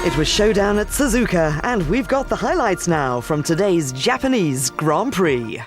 It was showdown at Suzuka, and we've got the highlights now from today's Japanese Grand Prix.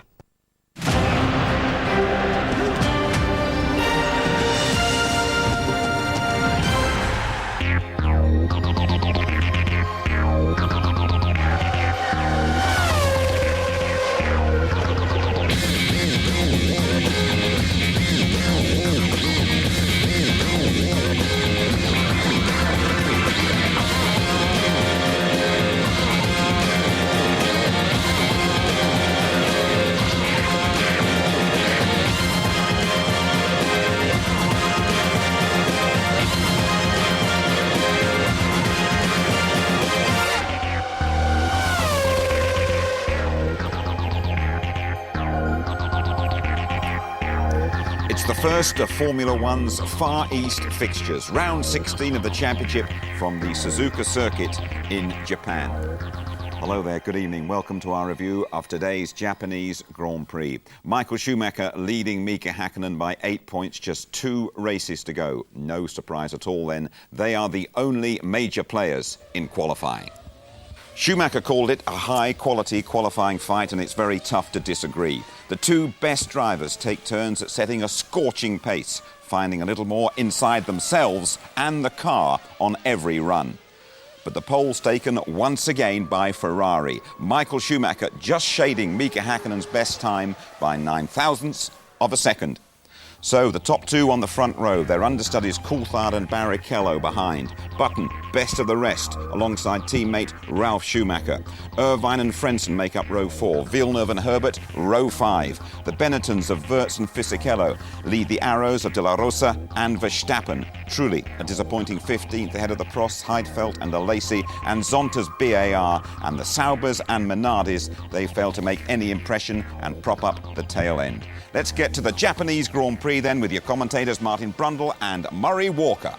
It's the first of Formula One's Far East fixtures, round 16 of the championship from the Suzuka circuit in Japan. Hello there, good evening. Welcome to our review of today's Japanese Grand Prix. Michael Schumacher leading Mika Häkkinen by 8 points, just 2 races to go. No surprise at all then, they are the only major players in qualifying. Schumacher called it a high-quality qualifying fight, and it's very tough to disagree. The two best drivers take turns at setting a scorching pace, finding a little more inside themselves and the car on every run. But the pole's taken once again by Ferrari. Michael Schumacher just shading Mika Häkkinen's best time by 9 thousandths of a second. So the top two on the front row, their understudies Coulthard and Barrichello behind. Button, best of the rest, alongside teammate Ralf Schumacher. Irvine and Frentzen make up row 4. Villeneuve and Herbert, row 5. The Benettons of Wirtz and Fisichella lead the arrows of De La Rosa and Verstappen. Truly a disappointing 15th ahead of the Prost, Heidfeld and Alesi, and Zonta's BAR, and the Saubers and Minardis. They fail to make any impression and prop up the tail end. Let's get to the Japanese Grand Prix then with your commentators Martin Brundle and Murray Walker.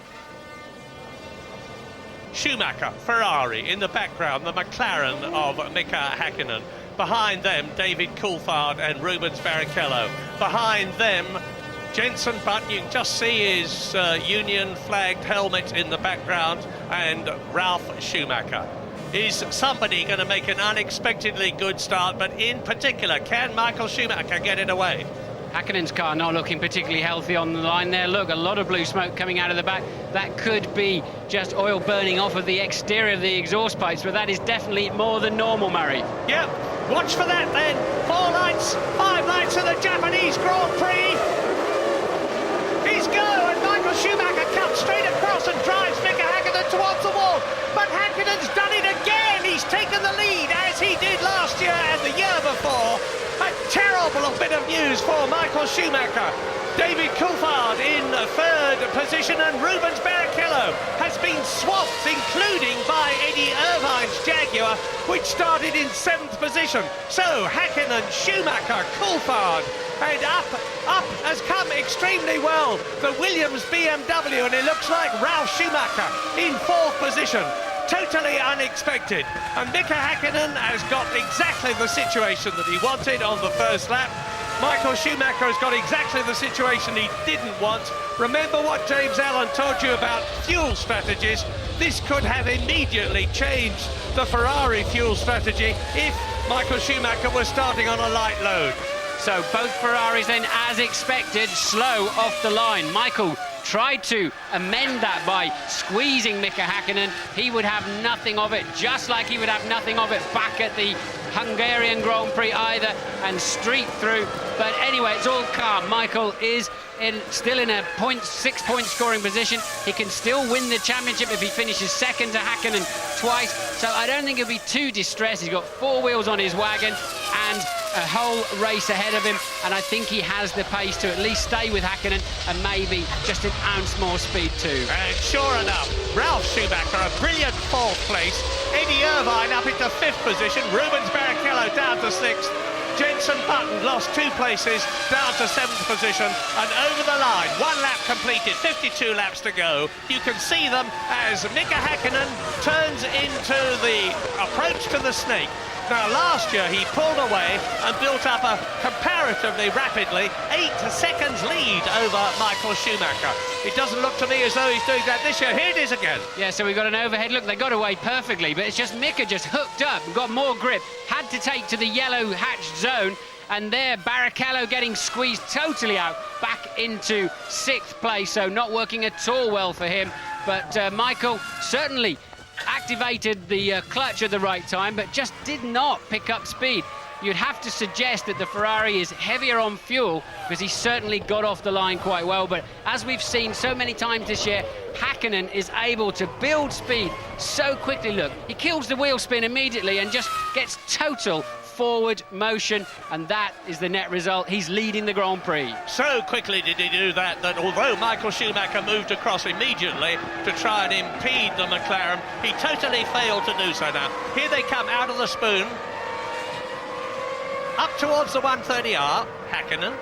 Schumacher, Ferrari in the background, the McLaren of Mika Häkkinen. Behind them, David Coulthard and Rubens Barrichello. Behind them, Jenson Button, you can just see his Union flagged helmet in the background, and Ralf Schumacher. Is somebody going to make an unexpectedly good start, but in particular, can Michael Schumacher get it away? Häkkinen's car not looking particularly healthy on the line there. Look, a lot of blue smoke coming out of the back. That could be just oil burning off of the exterior of the exhaust pipes, but that is definitely more than normal, Murray. Yep, watch for that then. 4 lights, 5 lights of the Japanese Grand Prix. He's go, and Michael Schumacher comes straight across and drives Mika Häkkinen towards the wall. But Häkkinen's done it again. He's taken the lead as he did last year and the year before. A terrible bit of news for Michael Schumacher. David Coulthard in 3rd position, and Rubens Barrichello has been swamped, including by Eddie Irvine's Jaguar, which started in 7th position. So Häkkinen, Schumacher, Coulthard, and up has come extremely well the Williams BMW, and it looks like Ralf Schumacher in 4th position. Totally unexpected, and Mika Häkkinen has got exactly the situation that he wanted on the first lap. Michael Schumacher has got exactly the situation he didn't want. Remember what James Allen told you about fuel strategies? This could have immediately changed the Ferrari fuel strategy if Michael Schumacher was starting on a light load. So both Ferraris then, as expected, slow off the line. Michael tried to amend that by squeezing Mika Häkkinen. He would have nothing of it, just like he would have nothing of it back at the Hungarian Grand Prix either, and streaked through. But anyway, it's all calm. Michael is still in a 6-point scoring position. He can still win the championship if he finishes second to Häkkinen twice. So I don't think he'll be too distressed. He's got 4 wheels on his wagon and a whole race ahead of him, and I think he has the pace to at least stay with Häkkinen and maybe just an ounce more speed too. And sure enough, Ralf Schumacher, a brilliant 4th place. Eddie Irvine up into 5th position. Rubens Barrichello down to 6th. Jenson Button lost 2 places, down to 7th position, and over the line, 1 lap completed, 52 laps to go. You can see them as Mika Häkkinen turns into the approach to the snake. Now, last year he pulled away and built up a comparatively rapidly 8 seconds lead over Michael Schumacher. It doesn't look to me as though he's doing that this year. Here it is again. Yeah, so we've got an overhead look. They got away perfectly, but it's just Mika just hooked up and got more grip. Had to take to the yellow hatched zone. And there, Barrichello getting squeezed totally out, back into 6th place, so not working at all well for him. But Michael certainly activated the clutch at the right time, but just did not pick up speed. You'd have to suggest that the Ferrari is heavier on fuel, because he certainly got off the line quite well. But as we've seen so many times this year, Häkkinen is able to build speed so quickly. Look, he kills the wheel spin immediately and just gets total forward motion, and that is the net result. He's leading the Grand Prix. So quickly did he do that, that although Michael Schumacher moved across immediately to try and impede the McLaren, he totally failed to do so. Now, here they come out of the spoon, up towards the 130R, Häkkinen,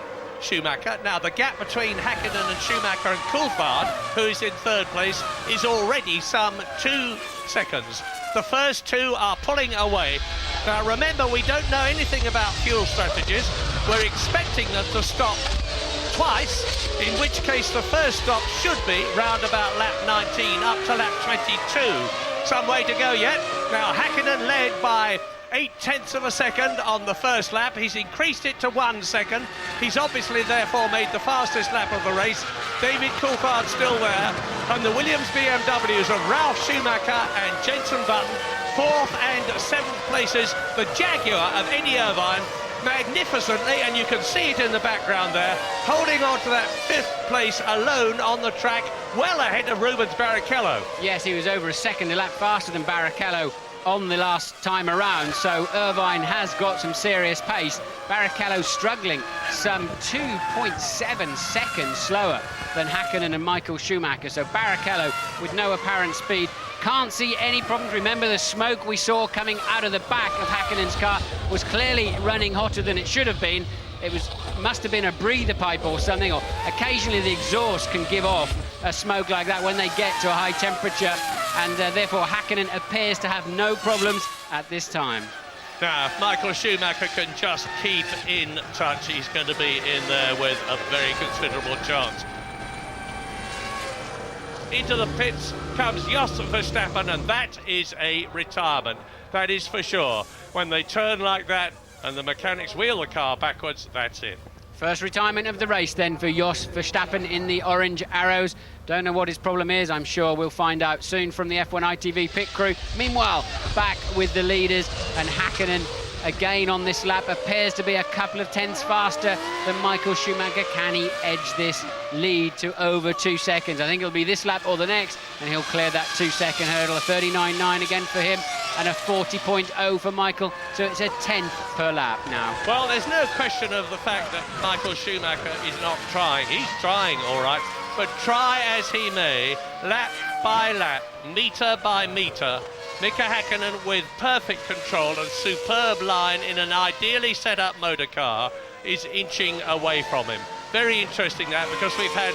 Schumacher. Now, the gap between Häkkinen and Schumacher and Coulthard, who is in 3rd place, is already some 2 seconds. The first 2 are pulling away. Now, remember, we don't know anything about fuel strategies. We're expecting them to stop twice, in which case the first stop should be round about lap 19 up to lap 22. Some way to go yet. Now, Häkkinen led by 0.8 of a second on the first lap. He's increased it to 1 second. He's obviously therefore made the fastest lap of the race. David Coulthard still there. And the Williams BMWs of Ralf Schumacher and Jenson Button, 4th and 7th places. The Jaguar of Eddie Irvine magnificently, and you can see it in the background there, holding on to that 5th place alone on the track, well ahead of Rubens Barrichello. Yes, he was over a second a lap faster than Barrichello on the last time around, so Irvine has got some serious pace. Barrichello struggling some 2.7 seconds slower than Häkkinen and Michael Schumacher, so Barrichello with no apparent speed. Can't see any problems. Remember, the smoke we saw coming out of the back of Häkkinen's car was clearly running hotter than it should have been. Must have been a breather pipe or something, or occasionally the exhaust can give off a smoke like that when they get to a high temperature, and therefore Häkkinen appears to have no problems at this time. Now, if Michael Schumacher can just keep in touch, he's going to be in there with a very considerable chance. Into the pits comes Jos Verstappen, and that is a retirement. That is for sure. When they turn like that and the mechanics wheel the car backwards, that's it. First retirement of the race then for Jos Verstappen in the orange arrows. Don't know what his problem is. I'm sure we'll find out soon from the F1 ITV pit crew. Meanwhile, back with the leaders, and Häkkinen again on this lap appears to be a couple of tenths faster than Michael Schumacher. Can he edge this lead to over 2 seconds? I think it'll be this lap or the next, and he'll clear that 2-second hurdle. A 39.9 again for him, and a 40.0 for Michael, so it's a 10th per lap now. Well, there's no question of the fact that Michael Schumacher is not trying. He's trying, all right, but try as he may, lap by lap, metre by metre, Mika Häkkinen, with perfect control and superb line in an ideally set up motor car, is inching away from him. Very interesting that, because we've had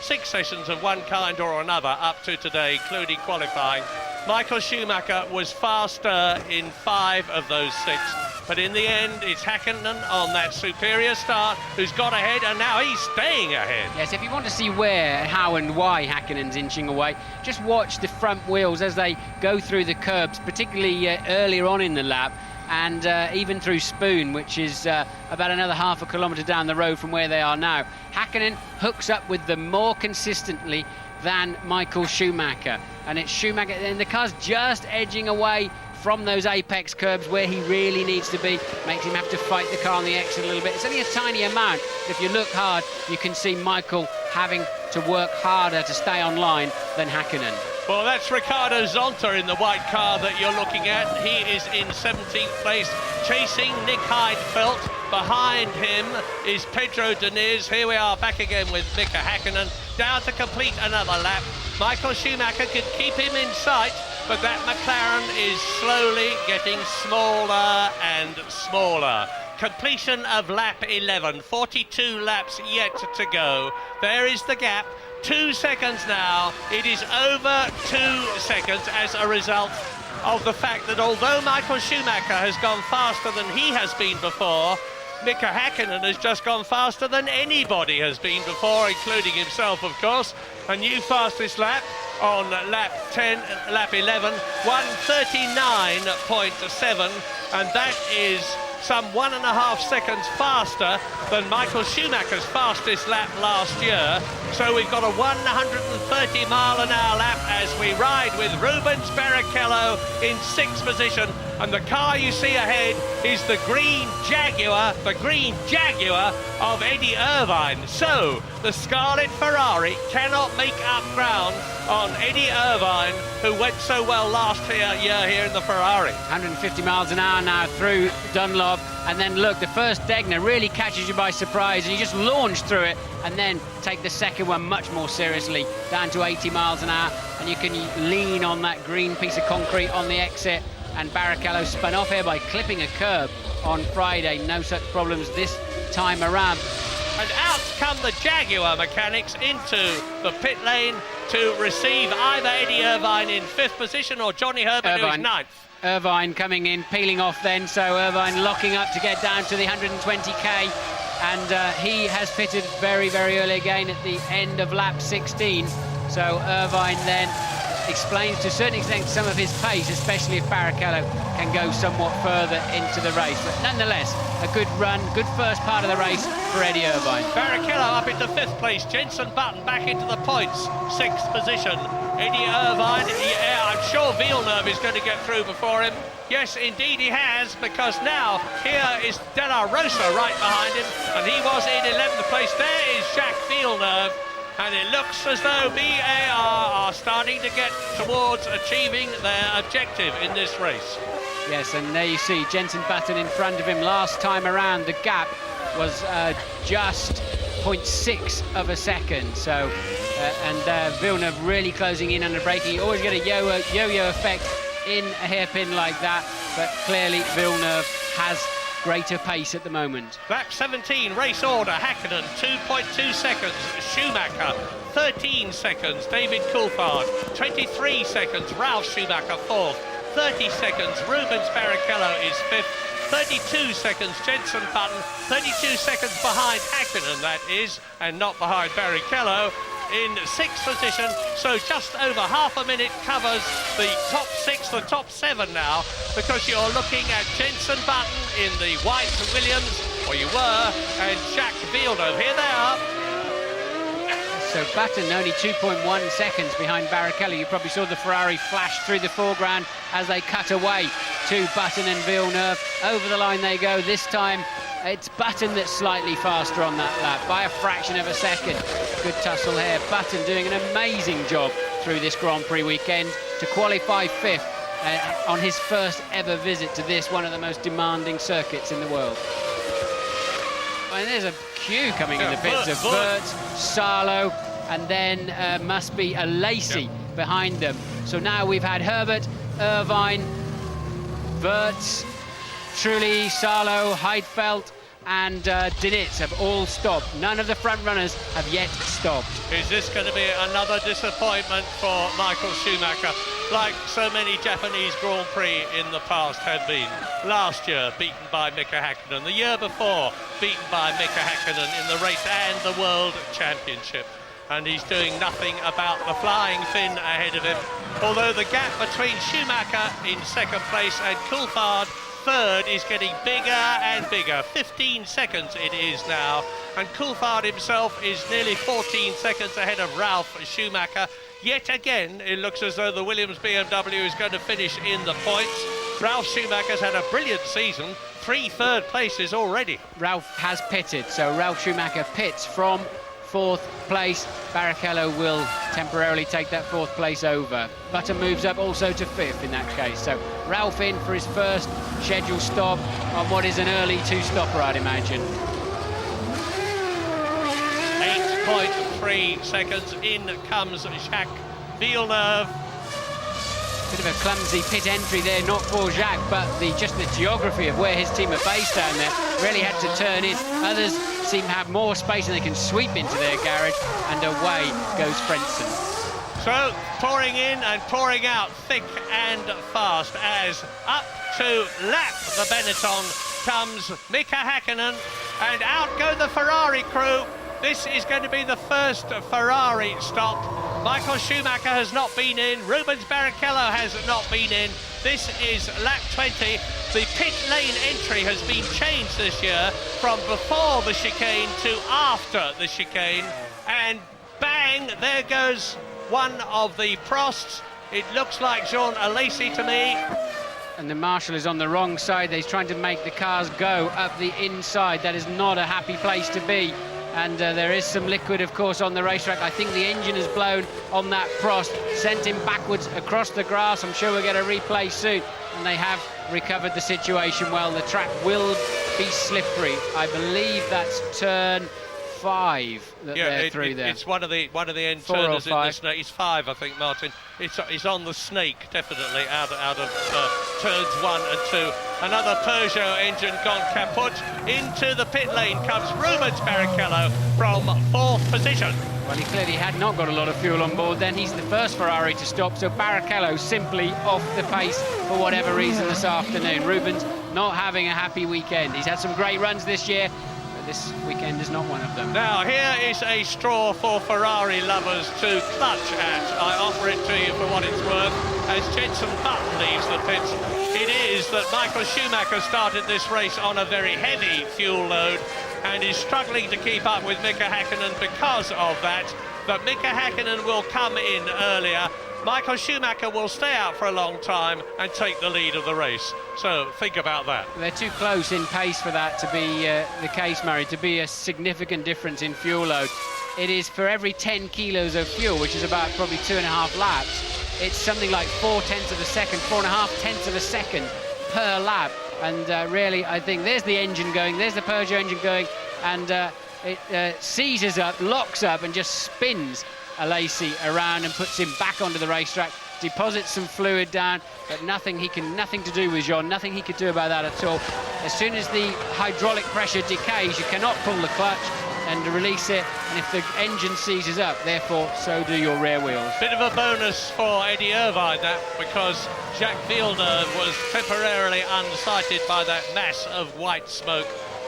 6 sessions of one kind or another up to today, including qualifying. Michael Schumacher was faster in 5 of those 6, but in the end it's Häkkinen on that superior start who's got ahead, and now he's staying ahead. Yes, if you want to see where, how and why Häkkinen's inching away, just watch the front wheels as they go through the curbs, particularly earlier on in the lap, and even through Spoon, which is about another half a kilometre down the road from where they are now. Häkkinen hooks up with them more consistently than Michael Schumacher, and it's Schumacher, and the car's just edging away from those apex curbs where he really needs to be. Makes him have to fight the car on the exit a little bit. It's only a tiny amount. If you look hard, you can see Michael having to work harder to stay on line than Häkkinen. Well, that's Ricardo Zonta in the white car that you're looking at. He is in 17th place, chasing Nick Heidfeld. Behind him is Pedro Diniz. Here we are back again with Mika Häkkinen, down to complete another lap. Michael Schumacher could keep him in sight, but that McLaren is slowly getting smaller and smaller. Completion of lap 11, 42 laps yet to go. There is the gap. 2 seconds now. It is over 2 seconds as a result of the fact that although Michael Schumacher has gone faster than he has been before, Mika Häkkinen has just gone faster than anybody has been before, including himself, of course. A new fastest lap on lap 10, lap 11, 1:39.7, and that is some 1.5 seconds faster than Michael Schumacher's fastest lap last year. So we've got a 130-mile-an-hour lap as we ride with Rubens Barrichello in 6th position. And the car you see ahead is the green Jaguar of Eddie Irvine. So the Scarlet Ferrari cannot make up ground on Eddie Irvine, who went so well last year here in the Ferrari. 150 miles an hour now through Dunlop, and then look, the first Degner really catches you by surprise and you just launch through it, and then take the second one much more seriously down to 80 miles an hour, and you can lean on that green piece of concrete on the exit. And Barrichello spun off here by clipping a curb on Friday. No such problems this time around. And out come the Jaguar mechanics into the pit lane to receive either Eddie Irvine in 5th position or Johnny Herbert, who's 9th. Irvine coming in, peeling off then, so Irvine locking up to get down to the 120k, and he has pitted very, very early again at the end of lap 16. So Irvine then explains to a certain extent some of his pace, especially if Barrichello can go somewhat further into the race. But nonetheless, a good run, good first part of the race for Eddie Irvine. Barrichello up into 5th place, Jenson Button back into the points, 6th position. Eddie Irvine, I'm sure Villeneuve is going to get through before him. Yes, indeed he has, because now here is De La Rosa right behind him, and he was in 11th place. There is Jacques Villeneuve. And it looks as though BAR are starting to get towards achieving their objective in this race. Yes, and there you see Jenson Button in front of him. Last time around, the gap was just 0.6 of a second. So, and Villeneuve really closing in under braking. You always get a yo-yo effect in a hairpin like that, but clearly Villeneuve has greater pace at the moment. Lap 17, race order, Häkkinen, 2.2 seconds, Schumacher, 13 seconds, David Coulthard, 23 seconds, Ralf Schumacher, 4th, 30 seconds, Rubens Barrichello is 5th, 32 seconds, Jenson Button, 32 seconds behind Häkkinen, that is, and not behind Barrichello, in 6th position, so just over half a minute covers the top 6, the top 7 now, because you're looking at Jenson Button in the white Williams, or you were, and Jacques Villeneuve. Here they are. So Button only 2.1 seconds behind Barrichello. You probably saw the Ferrari flash through the foreground as they cut away to Button and Villeneuve. Over the line they go. This time it's Button that's slightly faster on that lap by a fraction of a second. Good tussle here. Button doing an amazing job through this Grand Prix weekend to qualify 5th on his first ever visit to this, one of the most demanding circuits in the world. And there's a queue coming in the pits of Burt, Salo, and then must be a Lacey behind them. So now we've had Herbert, Irvine, Burt, Trulli, Salo, Heidfeld and Dinitz have all stopped. None of the front runners have yet stopped. Is this going to be another disappointment for Michael Schumacher, like so many Japanese Grand Prix in the past have been? Last year, beaten by Mika Häkkinen. The year before, beaten by Mika Häkkinen in the race and the World Championship. And he's doing nothing about the flying Finn ahead of him. Although the gap between Schumacher in 2nd place and Coulthard 3rd is getting bigger and bigger. 15 seconds it is now, and Coulthard himself is nearly 14 seconds ahead of Ralf Schumacher. Yet again, it looks as though the Williams BMW is going to finish in the points. Ralf Schumacher's had a brilliant season, 3 third places already. Ralf has pitted, so Ralf Schumacher pits from 4th place. Barrichello will temporarily take that 4th place over. Button moves up also to 5th in that case. So Ralf in for his first scheduled stop on what is an early 2-stopper, I'd imagine. 8.3 seconds. In comes Jacques Villeneuve. Bit of a clumsy pit entry there, not for Jacques, but just the geography of where his team are based down there really had to turn in. Others seem to have more space and they can sweep into their garage, and away goes Frentzen. So pouring in and pouring out thick and fast as up to lap the Benetton comes Mika Häkkinen, and out go the Ferrari crew. This is going to be the first Ferrari stop. Michael Schumacher has not been in. Rubens Barrichello has not been in. This is lap 20. The pit lane entry has been changed this year from before the chicane to after the chicane. And bang, there goes one of the Prosts. It looks like Jean Alesi to me. And the marshal is on the wrong side. He's trying to make the cars go up the inside. That is not a happy place to be. And there is some liquid, of course, on the racetrack. I think the engine has blown on that Prost, sent him backwards across the grass. I'm sure we'll get a replay soon. And they have recovered the situation well. The track will be slippery. I believe that's turn 5 that they're through there. It's one of the end turners in the snake. It's 5, I think, Martin. It's on the snake, definitely, out of turns 1 and 2. Another Peugeot engine gone kaput. Into the pit lane comes Rubens Barrichello from 4th position. Well, he clearly had not got a lot of fuel on board then. He's the first Ferrari to stop, so Barrichello simply off the pace for whatever reason this afternoon. Rubens not having a happy weekend. He's had some great runs this year, but this weekend is not one of them. Now, here is a straw for Ferrari lovers to clutch at. I offer it to you for what it's worth. As Jenson Button leaves the pits, it is that Michael Schumacher started this race on a very heavy fuel load and is struggling to keep up with Mika Häkkinen because of that. But Mika Häkkinen will come in earlier. Michael Schumacher will stay out for a long time and take the lead of the race. So think about that. They're too close in pace for that to be the case, Murray, to be a significant difference in fuel load. It is for every 10 kilos of fuel, which is about probably 2.5 laps, it's something like 4/10 of a second, 4.5 of a second per lap. And really, I think there's the engine going, there's the Peugeot engine going, and it seizes up, locks up, and just spins Alesi around and puts him back onto the racetrack, deposits some fluid down, but nothing to do with Jean, nothing he could do about that at all. As soon as the hydraulic pressure decays, you cannot pull the clutch and release it, and if the engine seizes up, therefore, so do your rear wheels. Bit of a bonus for Eddie Irvine, that, because Jacques Villeneuve was temporarily unsighted by that mass of white smoke.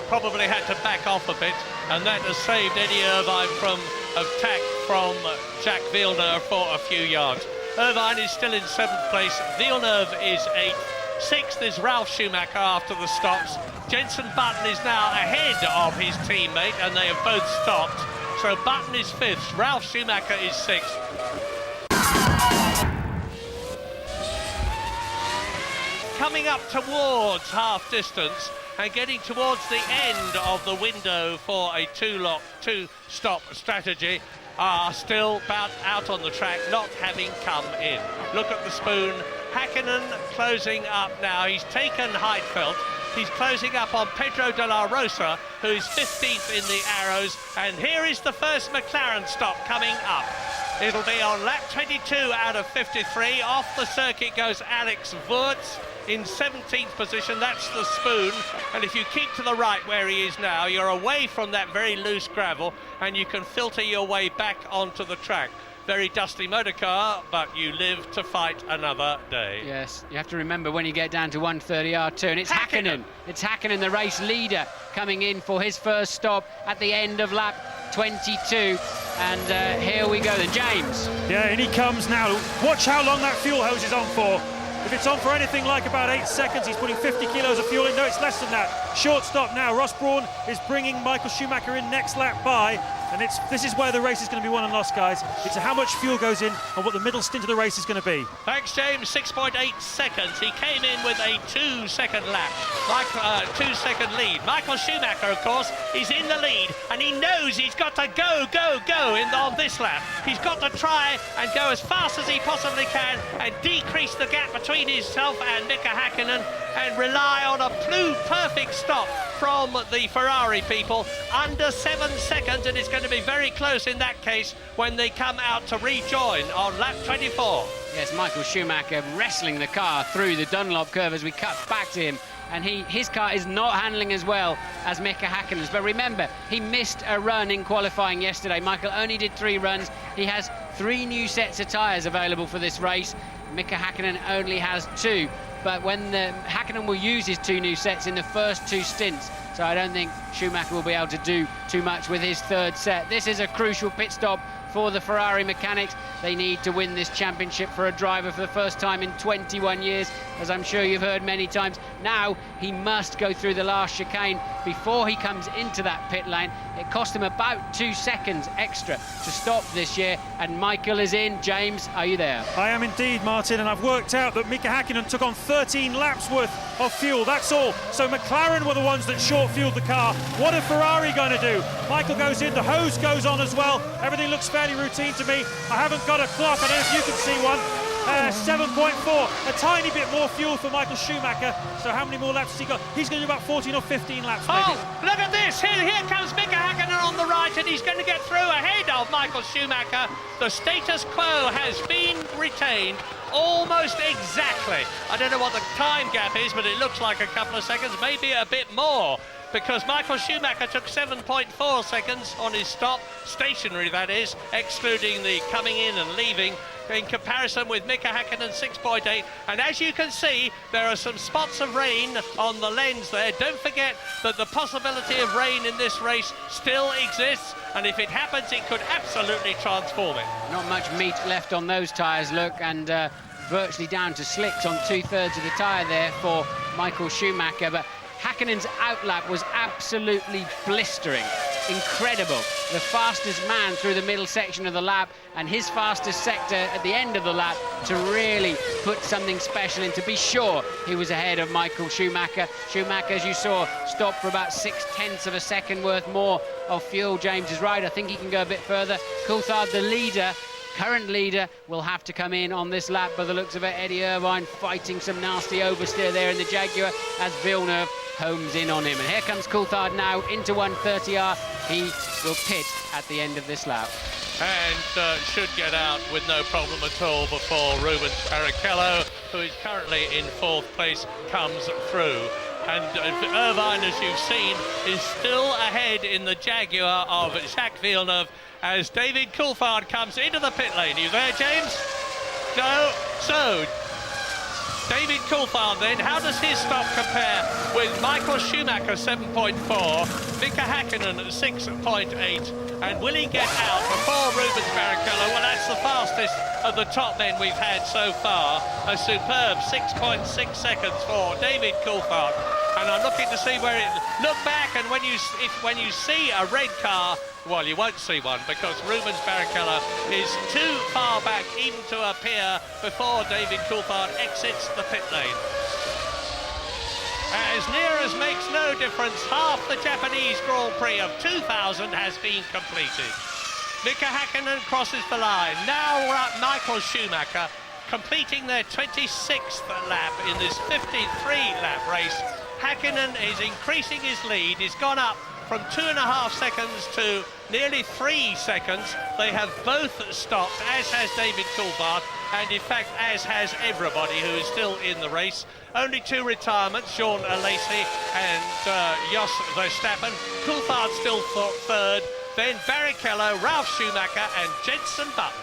Probably had to back off a bit, and that has saved Eddie Irvine from attack from Jacques Villeneuve for a few yards. Irvine is still in 7th place, Villeneuve is 8th, 6th is Ralf Schumacher after the stops. Jenson Button is now ahead of his teammate, and they have both stopped. So Button is 5th, Ralf Schumacher is 6th. Coming up towards half distance and getting towards the end of the window for a two-stop strategy are still about out on the track, not having come in. Look at the spoon. Häkkinen closing up now. He's taken Heidfeld. He's closing up on Pedro de la Rosa, who is 15th in the Arrows. And here is the first McLaren stop coming up. It'll be on lap 22 out of 53. Off the circuit goes Alex Wurz in 17th position. That's the spoon. And if you keep to the right where he is now, you're away from that very loose gravel, and you can filter your way back onto the track. Very dusty motor car, but you live to fight another day. Yes, you have to remember when you get down to 130 R2, and it's Häkkinen. It's Häkkinen, the race leader, coming in for his first stop at the end of lap 22. And here we go then, James. Yeah, and he comes now. Watch how long that fuel hose is on for. If it's on for anything like about 8 seconds, he's putting 50 kilos of fuel in. No, it's less than that. Short stop now. Ross Brawn is bringing Michael Schumacher in next lap by. And this is where the race is going to be won and lost, guys. It's how much fuel goes in and what the middle stint of the race is going to be. Thanks, James. 6.8 seconds. He came in with a 2-second lap, like 2-second lead. Michael Schumacher, of course, is in the lead, and he knows he's got to go on this lap. He's got to try and go as fast as he possibly can and decrease the gap between himself and Mika Häkkinen and rely on a perfect stop from the Ferrari people under 7 seconds, and it's going to be very close in that case when they come out to rejoin on lap 24. Yes, Michael Schumacher wrestling the car through the Dunlop curve as we cut back to him, and his car is not handling as well as Mika Häkkinen's. But remember, he missed a run in qualifying yesterday. Michael only did 3 runs. He has 3 new sets of tyres available for this race. Mika Häkkinen only has 2. but when Hakkinen will use his 2 new sets in the first 2 stints, so I don't think Schumacher will be able to do too much with his 3rd set. This is a crucial pit stop for the Ferrari mechanics. They need to win this championship for a driver for the first time in 21 years, as I'm sure you've heard many times. Now he must go through the last chicane before he comes into that pit lane. It cost him about 2 seconds extra to stop this year, and Michael is in. James, are you there? I am indeed, Martin, and I've worked out that Mika Hakkinen took on 13 laps worth of fuel, that's all. So McLaren were the ones that short-fueled the car. What are Ferrari going to do? Michael goes in, the hose goes on as well. Everything looks fairly routine to me. I haven't got a clock, I don't know if you can see one. 7.4, a tiny bit more fuel for Michael Schumacher. So how many more laps has he got? He's going to do about 14 or 15 laps, maybe. Oh, look at this. Here comes Mika Hakkinen on the right, and he's going to get through ahead of Michael Schumacher. The status quo has been retained almost exactly. I don't know what the time gap is, but it looks like a couple of seconds, maybe a bit more, because Michael Schumacher took 7.4 seconds on his stop, stationary that is, excluding the coming in and leaving, in comparison with Mika Hakkinen 6.8. And as you can see, there are some spots of rain on the lens there. Don't forget that the possibility of rain in this race still exists, and if it happens, it could absolutely transform it. Not much meat left on those tyres, look, and virtually down to slicks on 2/3 of the tyre there for Michael Schumacher. But Hakkinen's outlap was absolutely blistering, incredible. The fastest man through the middle section of the lap, and his fastest sector at the end of the lap to really put something special in. To be sure, he was ahead of Michael Schumacher. Schumacher, as you saw, stopped for about 0.6 of a second worth more of fuel. James is right, I think he can go a bit further. Coulthard, the leader, current leader, will have to come in on this lap by the looks of it. Eddie Irvine fighting some nasty oversteer there in the Jaguar as Villeneuve homes in on him. And here comes Coulthard now into 130R. He will pit at the end of this lap. And should get out with no problem at all before Rubens Barrichello, who is currently in 4th place, comes through. And Irvine, as you've seen, is still ahead in the Jaguar of Jacques Villeneuve as David Coulthard comes into the pit lane. Are you there, James? No? So, David Coulthard then, how does his stop compare with Michael Schumacher 7.4, Mika Hakkinen 6.8, and will he get out before Rubens Barrichello? Well, that's the fastest of the top men we've had so far. A superb 6.6 seconds for David Coulthard. And I'm looking to see where it... Look back, and when you see a red car, well, you won't see one, because Rubens Barrichello is too far back even to appear before David Coulthard exits the pit lane. As near as makes no difference, half the Japanese Grand Prix of 2000 has been completed. Mika Hakkinen crosses the line. Now we're at Michael Schumacher completing their 26th lap in this 53-lap race. Hakkinen is increasing his lead. He's gone up from 2.5 seconds to nearly 3 seconds. They have both stopped, as has David Coulthard, and in fact, as has everybody who is still in the race. Only 2 retirements, Sean Lacey and Jos Verstappen. Coulthard still 3rd, then Barrichello, Ralf Schumacher and Jenson Button.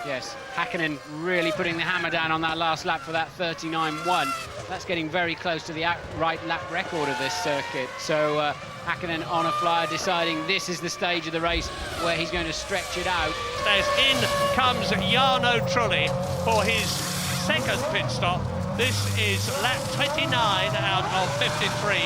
Yes, Hakkinen really putting the hammer down on that last lap for that 39.1. That's getting very close to the outright lap record of this circuit. So Hakkinen on a flyer, deciding this is the stage of the race where he's going to stretch it out. As in comes Jarno Trulli for his 2nd pit stop. This is lap 29 out of 53,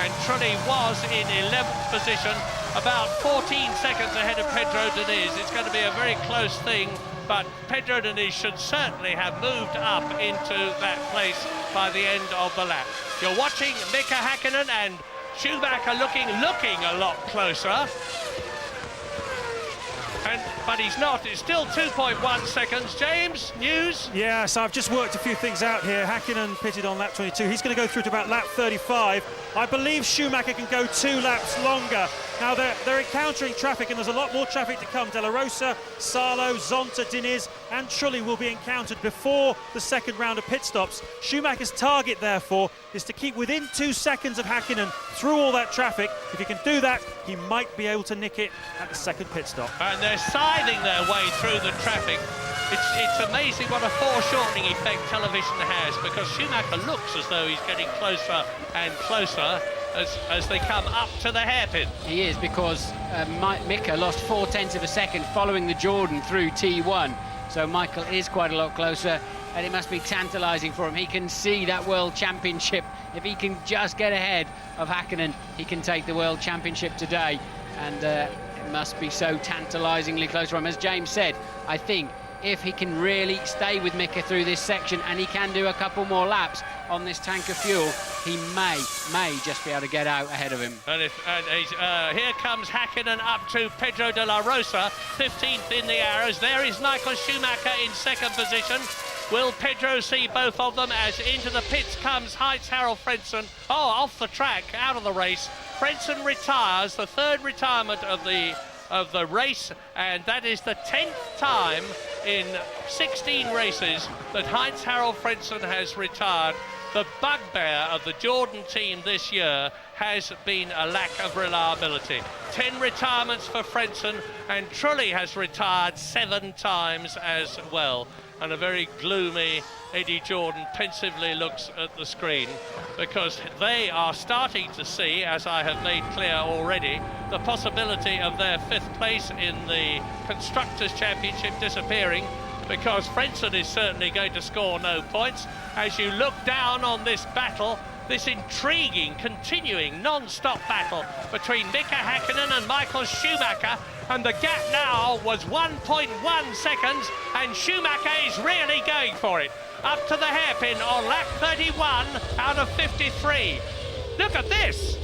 and Trulli was in 11th position, about 14 seconds ahead of Pedro Diniz. It's going to be a very close thing, but Pedro Diniz should certainly have moved up into that place by the end of the lap. You're watching Mika Hakkinen and Schumacher looking a lot closer. But he's not. It's still 2.1 seconds. James, news? Yeah, so I've just worked a few things out here. Hakkinen pitted on lap 22. He's going to go through to about lap 35. I believe Schumacher can go 2 laps longer. Now, they're encountering traffic, and there's a lot more traffic to come. De La Rosa, Salo, Zonta, Diniz and Trulli will be encountered before the 2nd round of pit stops. Schumacher's target, therefore, is to keep within 2 seconds of Hakkinen through all that traffic. If he can do that, he might be able to nick it at the 2nd pit stop. And they're scything their way through the traffic. It's amazing what a foreshortening effect television has, because Schumacher looks as though he's getting closer and closer as they come up to the hairpin. He is, because Mika lost 0.4 of a second following the Jordan through T1. So Michael is quite a lot closer, and it must be tantalising for him. He can see that World Championship. If he can just get ahead of Häkkinen, he can take the World Championship today. And it must be so tantalisingly close for him. As James said, I think if he can really stay with Mika through this section, and he can do a couple more laps on this tank of fuel, he may just be able to get out ahead of him. And here comes Häkkinen up to Pedro de la Rosa, 15th in the arrows. There is Michael Schumacher in second position. Will Pedro see both of them as into the pits comes Heinz-Harald Frentzen? Oh, off the track, out of the race. Frentzen retires, the third retirement of the race, and that is the 10th time in 16 races that Heinz-Harald Frentzen has retired. The bugbear of the Jordan team this year has been a lack of reliability. 10 retirements for Frentzen, and Trulli has retired 7 times as well. And a very gloomy Eddie Jordan pensively looks at the screen, because they are starting to see, as I have made clear already, the possibility of their 5th place in the Constructors' Championship disappearing, because Frentzen is certainly going to score no points. As you look down on this battle, this intriguing, continuing, non-stop battle between Mika Häkkinen and Michael Schumacher, and the gap now was 1.1 seconds, and Schumacher is really going for it. Up to the hairpin on lap 31 out of 53. Look at this.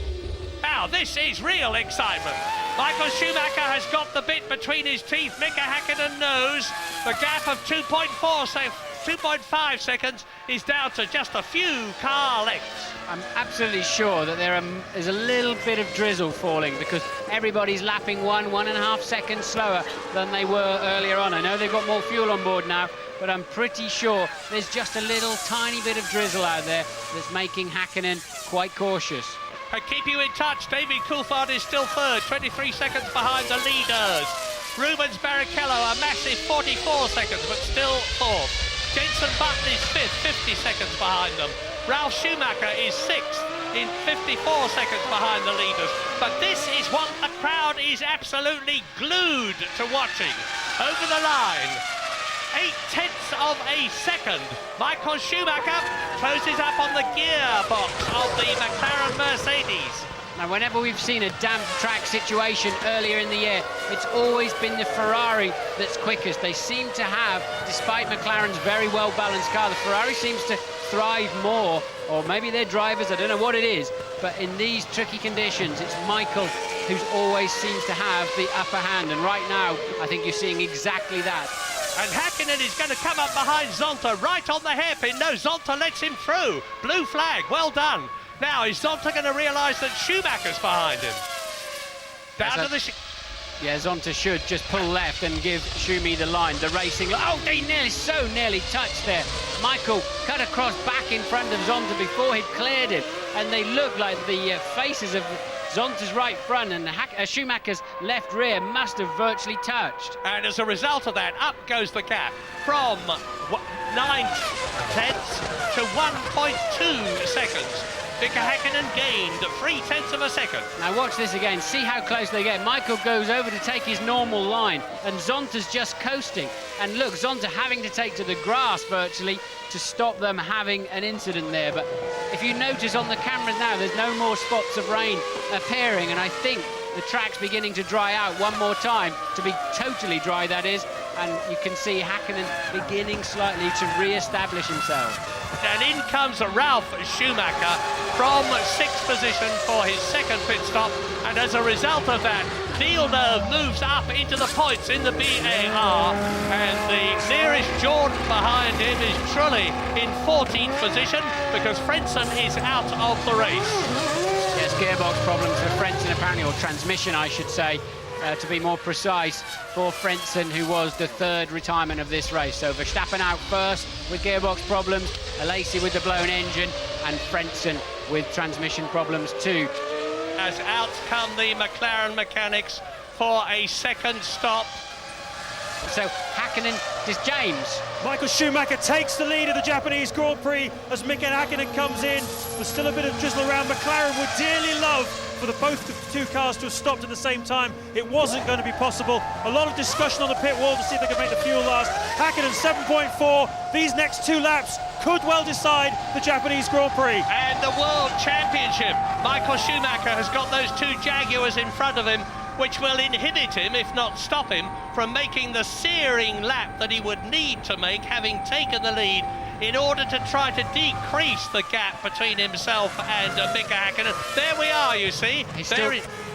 Now, this is real excitement. Michael Schumacher has got the bit between his teeth. Mika Häkkinen knows the gap of 2.5 seconds is down to just a few car lengths. I'm absolutely sure that there's a little bit of drizzle falling, because everybody's lapping 1.5 seconds slower than they were earlier on. I know they've got more fuel on board now, but I'm pretty sure there's just a little tiny bit of drizzle out there that's making Häkkinen quite cautious. I keep you in touch. David Coulthard is still third, 23 seconds behind the leaders. Rubens Barrichello, a massive 44 seconds, but still fourth. Jenson Button is fifth, 50 seconds behind them. Ralf Schumacher is sixth, in 54 seconds behind the leaders. But this is what the crowd is absolutely glued to watching. Over the line, 0.8 of a second. Michael Schumacher closes up on the gearbox of the McLaren Mercedes. Now, whenever we've seen a damp track situation earlier in the year, it's always been the Ferrari that's quickest. They seem to have, despite McLaren's very well-balanced car, the Ferrari seems to thrive more, or maybe their drivers, I don't know what it is, but in these tricky conditions, it's Michael who's always seems to have the upper hand, and right now, I think you're seeing exactly that. And Häkkinen is going to come up behind Zonta, right on the hairpin. No, Zonta lets him through. Blue flag, well done. Now, is Zonta going to realise that Schumacher's behind him? Down to the... Yeah, Zonta should just pull left and give Schumi the line, the racing... Oh, they nearly touched there. Michael cut across back in front of Zonta before he'd cleared him, and they look like the faces of Zonta's right front and Schumacher's left rear must have virtually touched. And as a result of that, up goes the gap from 9 tenths to 1.2 seconds. Mika Häkkinen gained 0.3 of a second. Now watch this again, see how close they get. Michael goes over to take his normal line, and Zonta's just coasting. And look, Zonta having to take to the grass virtually to stop them having an incident there. But if you notice on the cameras now, there's no more spots of rain appearing, and I think the track's beginning to dry out one more time, to be totally dry, that is, and you can see Häkkinen beginning slightly to re-establish himself. And in comes Ralf Schumacher from 6th position for his second pit stop, and as a result of that, Villeneuve moves up into the points in the BAR, and the nearest Jordan behind him is Trulli in 14th position, because Frentzen is out of the race. Yes, gearbox problems for Frentzen apparently, or transmission I should say, to be more precise, for Frentzen, who was the third retirement of this race. So Verstappen out first with gearbox problems, Alesi with the blown engine, and Frentzen with transmission problems too. As out come the McLaren mechanics for a second stop. So Hakkinen, just James. Michael Schumacher takes the lead of the Japanese Grand Prix as Mika Hakkinen comes in. There's still a bit of drizzle around. McLaren would dearly love for both the two cars to have stopped at the same time. It wasn't going to be possible. A lot of discussion on the pit wall to see if they could make the fuel last. Hakkinen 7.4. These next 2 laps could well decide the Japanese Grand Prix. And the World Championship. Michael Schumacher has got those 2 Jaguars in front of him, which will inhibit him, if not stop him, from making the searing lap that he would need to make, having taken the lead, in order to try to decrease the gap between himself and Mika Hakkinen. There we are, you see.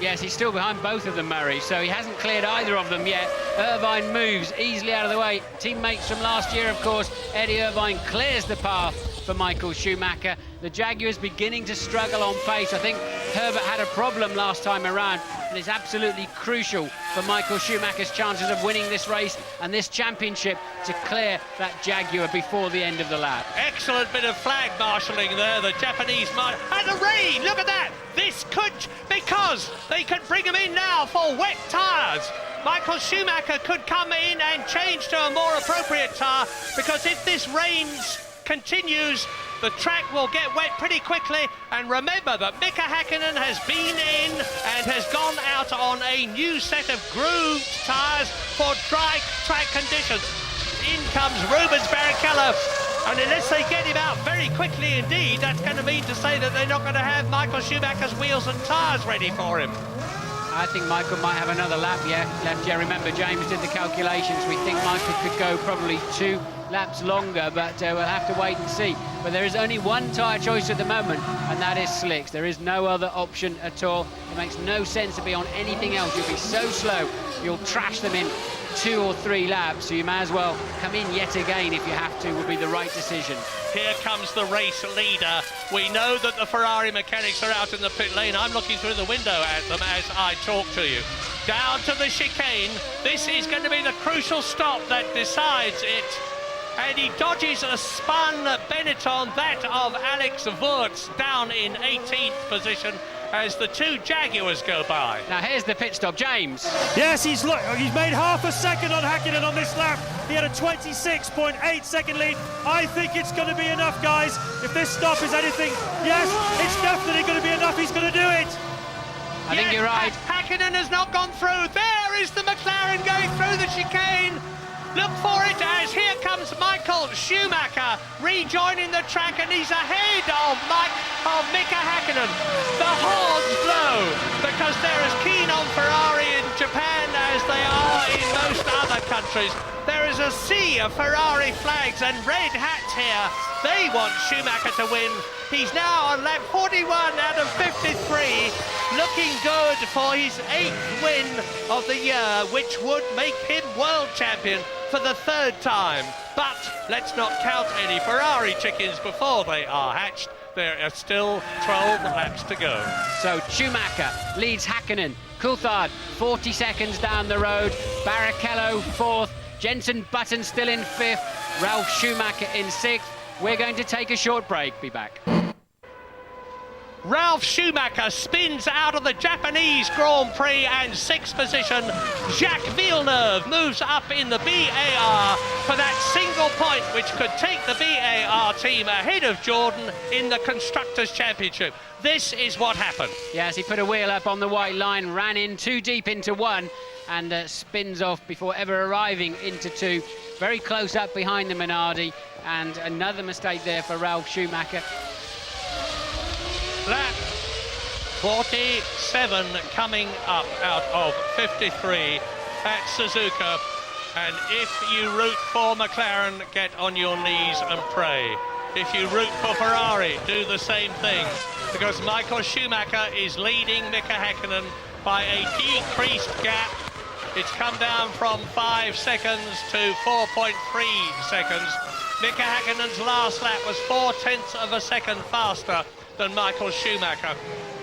Yes, he's still behind both of them, Murray, so he hasn't cleared either of them yet. Irvine moves easily out of the way. Teammates from last year, of course. Eddie Irvine clears the path for Michael Schumacher. The Jaguars beginning to struggle on pace. I think Herbert had a problem last time around, and it's absolutely crucial for Michael Schumacher's chances of winning this race and this championship to clear that Jaguar before the end of the lap. Excellent bit of flag marshalling there, the Japanese and the rain, look at that! This could, because they could bring him in now for wet tyres. Michael Schumacher could come in and change to a more appropriate tyre, because if this rain continues, the track will get wet pretty quickly. And remember that Mika Hakkinen has been in and has gone out on a new set of grooved tyres for dry track conditions. In comes Rubens Barrichello, and unless they get him out very quickly indeed, that's going to mean to say that they're not going to have Michael Schumacher's wheels and tyres ready for him. I think Michael might have another lap left. Yeah, remember, James did the calculations. We think Michael could go probably 2 laps longer, but we'll have to wait and see. But there is only one tyre choice at the moment, and that is slicks. There is no other option at all. It makes no sense to be on anything else. You'll be so slow, you'll trash them in 2 or 3 laps, so you may as well come in yet again if you have to, would be the right decision. Here comes the race leader. We know that the Ferrari mechanics are out in the pit lane. I'm looking through the window at them as I talk to you. Down to the chicane. This is going to be the crucial stop that decides it. And he dodges a spun Benetton, that of Alex Wurz, down in 18th position as the 2 Jaguars go by. Now here's the pit stop, James. Yes, he's made half a second on Hakkinen on this lap. He had a 26.8 second lead. I think it's going to be enough, guys. If this stop is anything, yes, it's definitely going to be enough. He's going to do it. I think you're right. Hakkinen has not gone through. There is the McLaren going through the chicane. Look for it as here comes Michael Schumacher rejoining the track, and he's ahead of Mika Hakkinen. The horns blow because they're as keen on Ferrari in Japan as they are in most other countries. There is a sea of Ferrari flags and red hats here. They want Schumacher to win. He's now on lap 41 out of 53, looking good for his 8th win of the year, which would make him world champion for the 3rd time. But let's not count any Ferrari chickens before they are hatched. There are still 12 laps to go. So Schumacher leads Hakkinen. Coulthard 40 seconds down the road. Barrichello 4th. Jenson Button still in 5th. Ralf Schumacher in 6th. We're going to take a short break. Be back. Ralf Schumacher spins out of the Japanese Grand Prix and 6th position. Jacques Villeneuve moves up in the BAR for that single point which could take the BAR team ahead of Jordan in the Constructors' Championship. This is what happened. Yes, he put a wheel up on the white line, ran in too deep into 1 and spins off before ever arriving into 2. Very close up behind the Minardi, and another mistake there for Ralf Schumacher. Lap 47 coming up out of 53 at Suzuka, and if you root for McLaren, get on your knees and pray. If you root for Ferrari, do the same thing, because Michael Schumacher is leading Mika Hakkinen by a decreased gap. It's come down from 5 seconds to 4.3 seconds. Mika Hakkinen's last lap was 0.4 of a second faster than Michael Schumacher.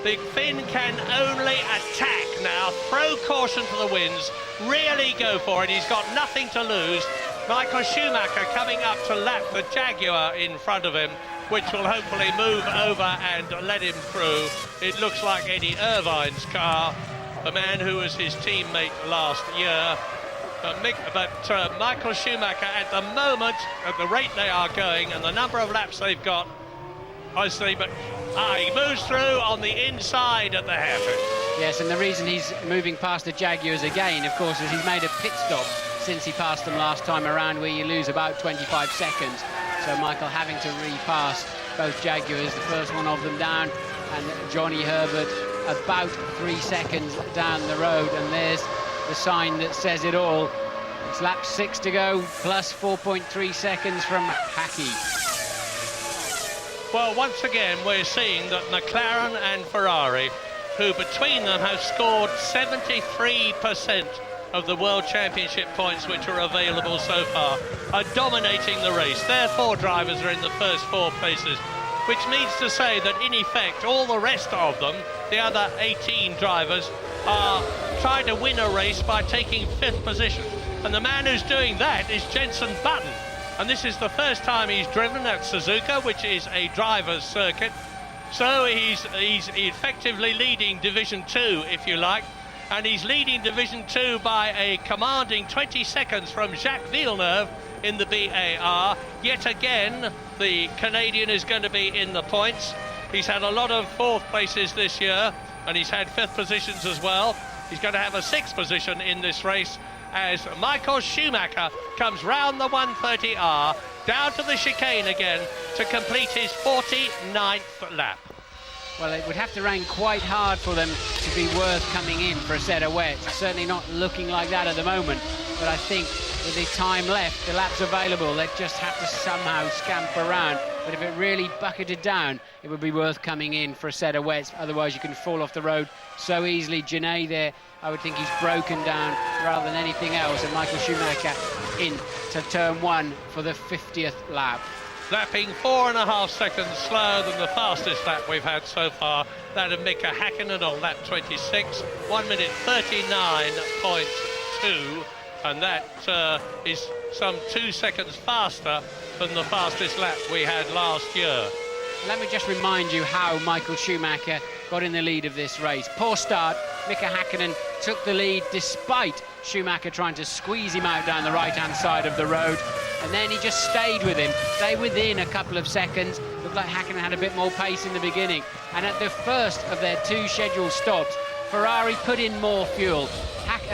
The Finn can only attack now, throw caution to the winds, really go for it. He's got nothing to lose. Michael Schumacher coming up to lap the Jaguar in front of him, which will hopefully move over and let him through. It looks like Eddie Irvine's car, the man who was his teammate last year. But Michael Schumacher, at the moment, at the rate they are going and the number of laps they've got, obviously, but he moves through on the inside at the hairpin. Yes, and the reason he's moving past the Jaguars again, of course, is he's made a pit stop since he passed them last time around, where you lose about 25 seconds. So Michael having to repass both Jaguars, the first one of them down, and Johnny Herbert about 3 seconds down the road. And there's the sign that says it all. It's lap 6 to go, plus 4.3 seconds from Hackey. Well, once again, we're seeing that McLaren and Ferrari, who between them have scored 73% of the World Championship points which are available so far, are dominating the race. Their 4 drivers are in the first 4 places, which means to say that, in effect, all the rest of them, the other 18 drivers, are trying to win a race by taking 5th position. And the man who's doing that is Jenson Button. And this is the first time he's driven at Suzuka, which is a driver's circuit. So he's effectively leading Division 2, if you like. And he's leading Division 2 by a commanding 20 seconds from Jacques Villeneuve in the BAR. Yet again, the Canadian is going to be in the points. He's had a lot of 4th places this year, and he's had 5th positions as well. He's going to have a 6th position in this race as Michael Schumacher comes round the 130R, down to the chicane again to complete his 49th lap. Well, it would have to rain quite hard for them to be worth coming in for a set of wets. Certainly not looking like that at the moment, but I think with the time left, the laps available, they'd just have to somehow scamper around. But if it really bucketed down, it would be worth coming in for a set of wets. Otherwise, you can fall off the road so easily. Genet there, I would think he's broken down rather than anything else. And Michael Schumacher in to turn 1 for the 50th lap. Lapping 4.5 seconds slower than the fastest lap we've had so far, that of Mika Häkkinen on lap 26, 1 minute 39.2, and that is some 2 seconds faster than the fastest lap we had last year. Let me just remind you how Michael Schumacher got in the lead of this race. Poor start. Mika Häkkinen took the lead despite Schumacher trying to squeeze him out down the right-hand side of the road. And then he just stayed with him, stayed within a couple of seconds. Looked like Häkkinen had a bit more pace in the beginning. And at the first of their 2 scheduled stops, Ferrari put in more fuel.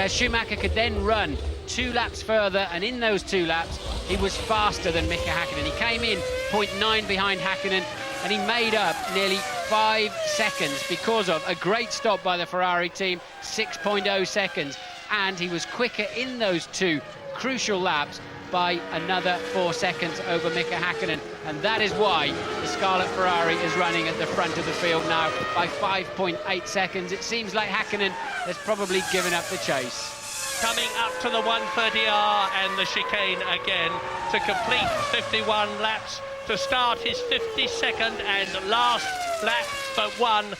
Schumacher could then run 2 laps further, and in those 2 laps, he was faster than Mika Häkkinen. He came in 0.9 behind Häkkinen, and he made up nearly 5 seconds because of a great stop by the Ferrari team, 6.0 seconds. And he was quicker in those 2 crucial laps by another 4 seconds over Mika Häkkinen, and that is why the Scarlet Ferrari is running at the front of the field now by 5.8 seconds. It seems like Häkkinen has probably given up the chase. Coming up to the 130R and the chicane again to complete 51 laps to start his 52nd and last lap, but one.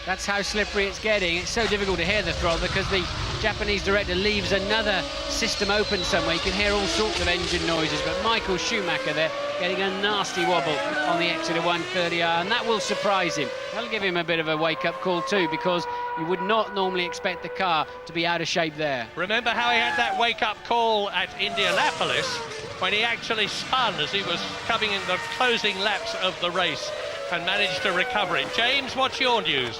That's how slippery it's getting. It's so difficult to hear the throttle because the Japanese director leaves another system open somewhere. You can hear all sorts of engine noises, but Michael Schumacher there getting a nasty wobble on the exit of 130R, and that will surprise him. That'll give him a bit of a wake-up call too, because you would not normally expect the car to be out of shape there. Remember how he had that wake-up call at Indianapolis when he actually spun as he was coming in the closing laps of the race and managed to recover it. James, what's your news?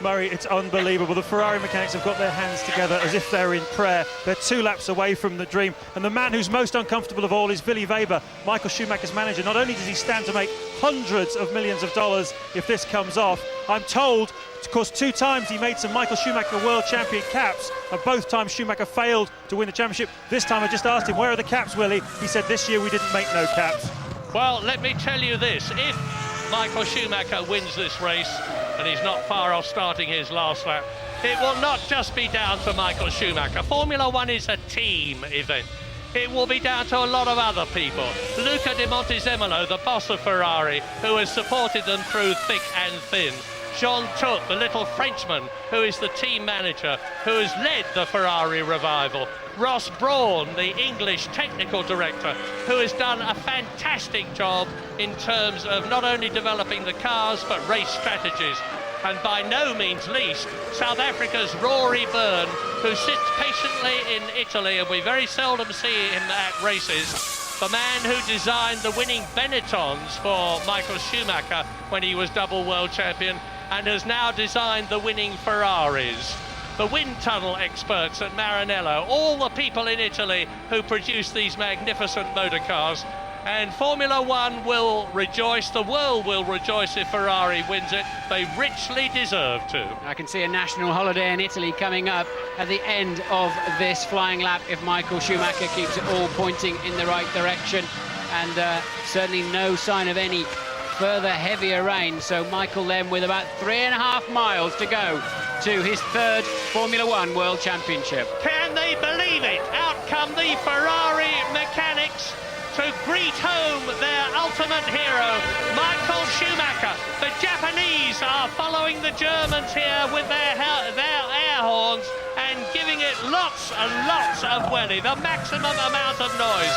Murray, it's unbelievable. The Ferrari mechanics have got their hands together as if they're in prayer. They're 2 laps away from the dream. And the man who's most uncomfortable of all is Willy Weber, Michael Schumacher's manager. Not only does he stand to make hundreds of millions of dollars if this comes off, I'm told, of course, 2 times he made some Michael Schumacher world champion caps, and both times Schumacher failed to win the championship. This time I just asked him, where are the caps, Willy? He said, this year we didn't make no caps. Well, let me tell you this. If Michael Schumacher wins this race, and he's not far off starting his last lap, it will not just be down to Michael Schumacher. Formula One is a team event. It will be down to a lot of other people. Luca Di Montezemolo, the boss of Ferrari, who has supported them through thick and thin. Jean Todt, the little Frenchman, who is the team manager, who has led the Ferrari revival. Ross Brawn, the English technical director, who has done a fantastic job in terms of not only developing the cars, but race strategies. and by no means least, South Africa's Rory Byrne, who sits patiently in Italy, and we very seldom see him at races. The man who designed the winning Benettons for Michael Schumacher when he was double world champion, and has now designed the winning Ferraris. The wind tunnel experts at Maranello, all the people in Italy who produce these magnificent motor cars. And Formula One will rejoice, the world will rejoice if Ferrari wins it. They richly deserve to. I can see a national holiday in Italy coming up at the end of this flying lap if Michael Schumacher keeps it all pointing in the right direction. And certainly no sign of any further heavier rain. So Michael then with about 3.5 miles to go to his third Formula One World Championship. Can they believe it? Out come the Ferrari mechanics to greet home their ultimate hero, Michael Schumacher. The Japanese are following the Germans here with their air horns and giving it lots and lots of welly, the maximum amount of noise.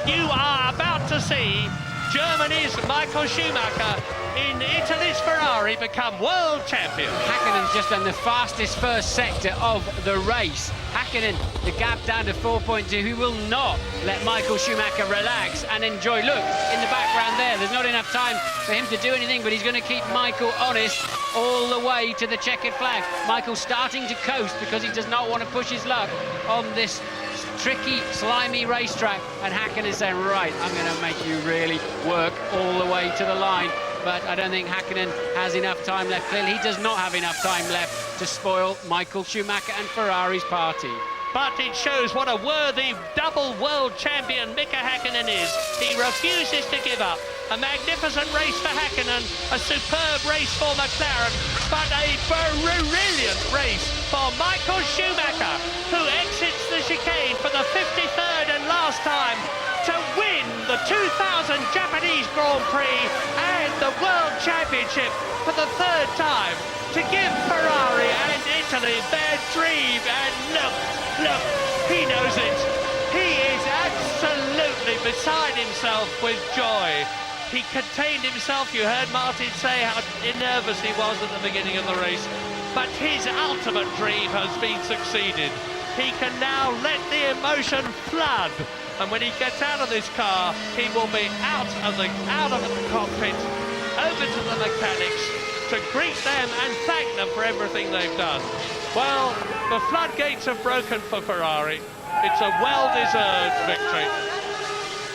You are about to see Germany's Michael Schumacher in Italy's Ferrari become world champion. Häkkänen's just done the fastest first sector of the race. Häkkänen, the gap down to 4.2. He will not let Michael Schumacher relax and enjoy. Look, in the background there's not enough time for him to do anything, but he's going to keep Michael honest all the way to the checkered flag. Michael starting to coast because he does not want to push his luck on this tricky, slimy racetrack, and Häkkinen is saying, right, I'm going to make you really work all the way to the line. But I don't think Häkkinen has enough time left. Clearly, he does not have enough time left to spoil Michael Schumacher and Ferrari's party. But it shows what a worthy double world champion Mika Häkkinen is. He refuses to give up. A magnificent race for Häkkinen, a superb race for McLaren, but a brilliant race for Michael Schumacher, who exits the chicane for the 53rd and last time to win the 2000 Japanese Grand Prix and the World Championship for the third time, to give Ferrari and Italy their dream. And look, he knows it. He is absolutely beside himself with joy. He contained himself. You heard Martin say how nervous he was at the beginning of the race. But his ultimate dream has been succeeded. He can now let the emotion flood. And when he gets out of this car, he will be out of the cockpit, over to the mechanics, to greet them and thank them for everything they've done. Well, the floodgates have broken for Ferrari. It's a well-deserved victory.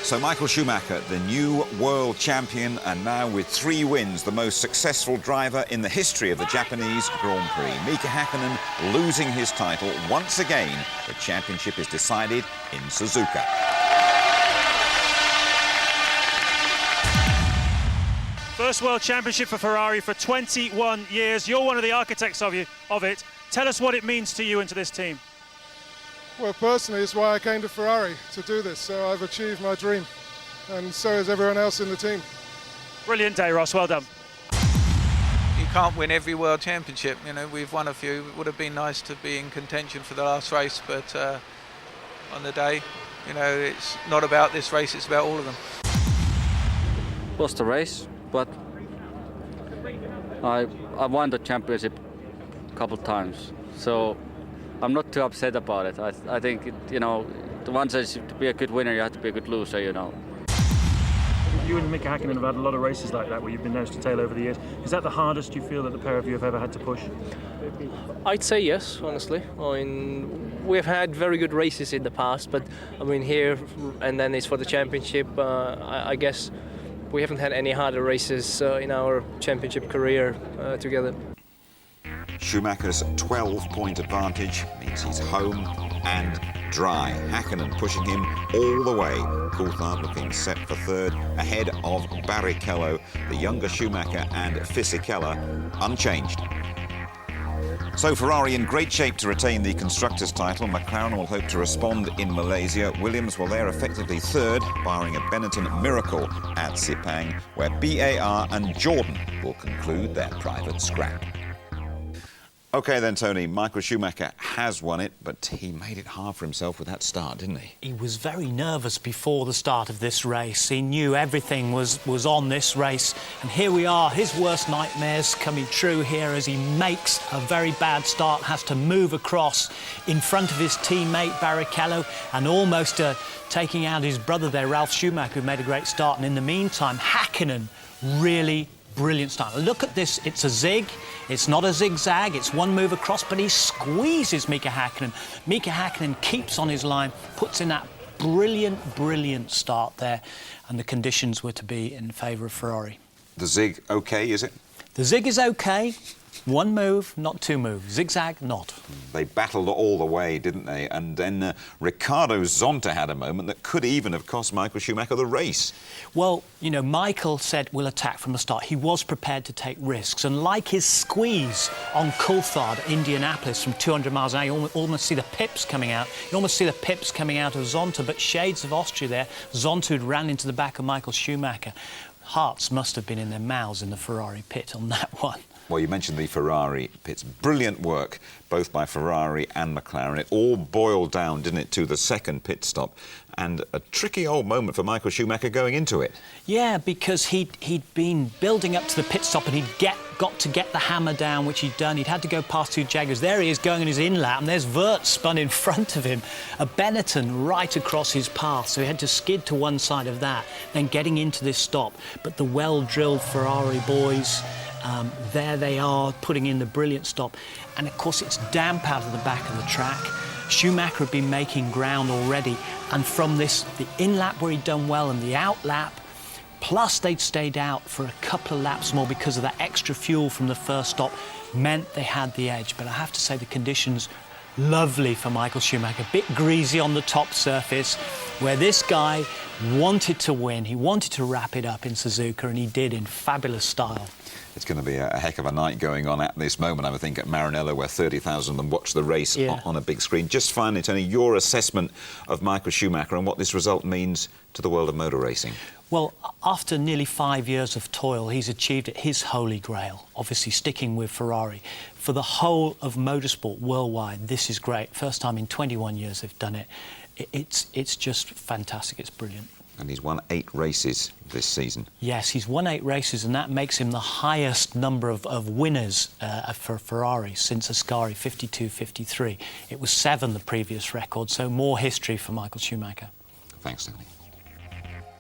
So Michael Schumacher, the new world champion, and now with 3 wins, the most successful driver in the history of the Japanese Grand Prix. Mika Häkkinen losing his title once again. The championship is decided in Suzuka. First World Championship for Ferrari for 21 years. You're one of the architects of it. Tell us what it means to you and to this team. Well, personally, it's why I came to Ferrari, to do this. So I've achieved my dream, and so has everyone else in the team. Brilliant day, Ross. Well done. You can't win every World Championship. You know, we've won a few. It would have been nice to be in contention for the last race, but on the day, you know, it's not about this race, it's about all of them. Lost the race, but I won the championship a couple of times, so I'm not too upset about it. I think, once to be a good winner, you have to be a good loser, You and Mika Häkkinen have had a lot of races like that where you've been nose to tail over the years. Is that the hardest you feel that the pair of you have ever had to push? I'd say yes, honestly. We've had very good races in the past, but here and then it's for the championship. I guess we haven't had any harder races in our championship career together. Schumacher's 12-point advantage means he's home and dry. Häkkinen pushing him all the way. Coulthard looking set for third, ahead of Barrichello, the younger Schumacher, and Fisichella unchanged. So Ferrari in great shape to retain the Constructors' title. McLaren will hope to respond in Malaysia. Williams, well, they're effectively third, barring a Benetton miracle at Sepang, where BAR and Jordan will conclude their private scrap. OK then, Tony, Michael Schumacher has won it, but he made it hard for himself with that start, didn't he? He was very nervous before the start of this race. He knew everything was on this race. And here we are, his worst nightmares coming true here as he makes a very bad start, has to move across in front of his teammate Barrichello and almost taking out his brother there, Ralf Schumacher, who made a great start. And in the meantime, Häkkinen really brilliant start. Look at this, it's a zig, it's not a zigzag, it's one move across, but he squeezes Mika Häkkinen. Mika Häkkinen keeps on his line, puts in that brilliant start there, and the conditions were to be in favour of Ferrari. The zig OK, is it? The zig is OK. One move, not two moves. Zigzag, not. They battled all the way, didn't they? And then Ricardo Zonta had a moment that could even have cost Michael Schumacher the race. Well, you know, Michael said we'll attack from the start. He was prepared to take risks. And like his squeeze on Coulthard, Indianapolis, from 200 miles an hour, you almost see the pips coming out. You almost see the pips coming out of Zonta, but shades of Austria there. Zonta had ran into the back of Michael Schumacher. Hearts must have been in their mouths in the Ferrari pit on that one. Well, you mentioned the Ferrari pits. Brilliant work, both by Ferrari and McLaren. It all boiled down, didn't it, to the second pit stop. And a tricky old moment for Michael Schumacher going into it. Yeah, because he'd been building up to the pit stop and he'd got to get the hammer down, which he'd done. He'd had to go past two Jaguars. There he is going on his in-lap, and there's Wirtz spun in front of him. A Benetton right across his path, so he had to skid to one side of that, then getting into this stop. But the well-drilled Ferrari boys, there they are, putting in the brilliant stop. And, of course, it's damp out of the back of the track. Schumacher had been making ground already, and from this, the in-lap where he'd done well and the out-lap, plus they'd stayed out for a couple of laps more because of that extra fuel from the first stop, meant they had the edge. But I have to say the conditions, lovely for Michael Schumacher. A bit greasy on the top surface, where this guy wanted to win. He wanted to wrap it up in Suzuka, and he did in fabulous style. It's going to be a heck of a night going on at this moment, I would think, at Maranello, where 30,000 of them watch the race on a big screen. Just finally, Tony, your assessment of Michael Schumacher and what this result means to the world of motor racing. Well, after nearly 5 years of toil, he's achieved it, his holy grail, obviously sticking with Ferrari. For the whole of motorsport worldwide, this is great. First time in 21 years they've done it. It's just fantastic, it's brilliant. And he's won 8 races this season. Yes, he's won 8 races, and that makes him the highest number of winners for Ferrari since Ascari, 52-53. It was 7 the previous record, so more history for Michael Schumacher. Thanks, Tony.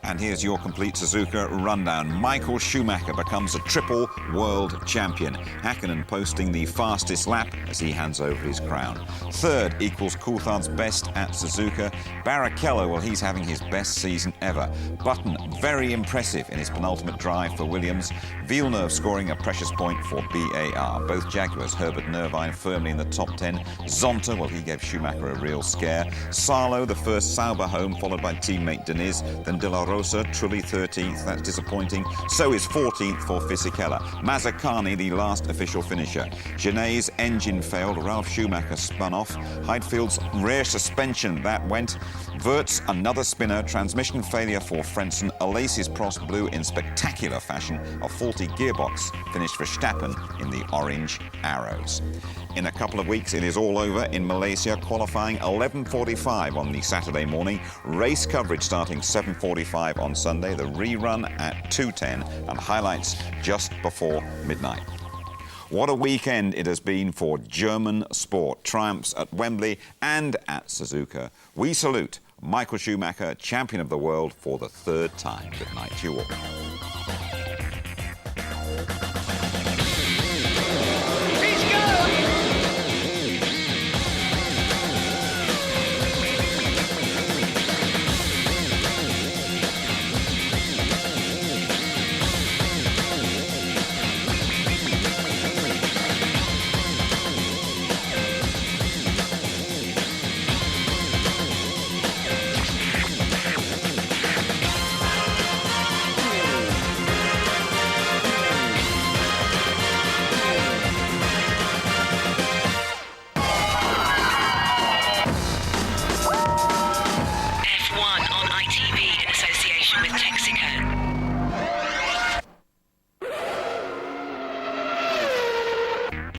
And here's your complete Suzuka rundown. Michael Schumacher becomes a triple world champion. Häkkinen posting the fastest lap as he hands over his crown. Third equals Coulthard's best at Suzuka. Barrichello, well, he's having his best season ever. Button, very impressive in his penultimate drive for Williams. Villeneuve scoring a precious point for BAR. Both Jaguars, Herbert and Irvine, firmly in the top 10. Zonta, well, he gave Schumacher a real scare. Salo, the first Sauber home, followed by teammate Deniz. Then De La Rosa, Trulli 13th, that's disappointing. So is 14th for Fisichella. Mazzacani, the last official finisher. Genet's engine failed, Ralf Schumacher spun off. Heidfield's rear suspension, that went. Wirtz, another spinner. Transmission failure for Frentzen. Alace's Prost blew in spectacular fashion. A faulty gearbox finished for Verstappen in the orange arrows. In a couple of weeks, it is all over in Malaysia, qualifying 11:45 on the Saturday morning. Race coverage starting 7:45 on Sunday, the rerun at 2:10, and highlights just before midnight. What a weekend it has been for German sport. Triumphs at Wembley and at Suzuka. We salute Michael Schumacher, champion of the world for the 3rd time. Good night to you all.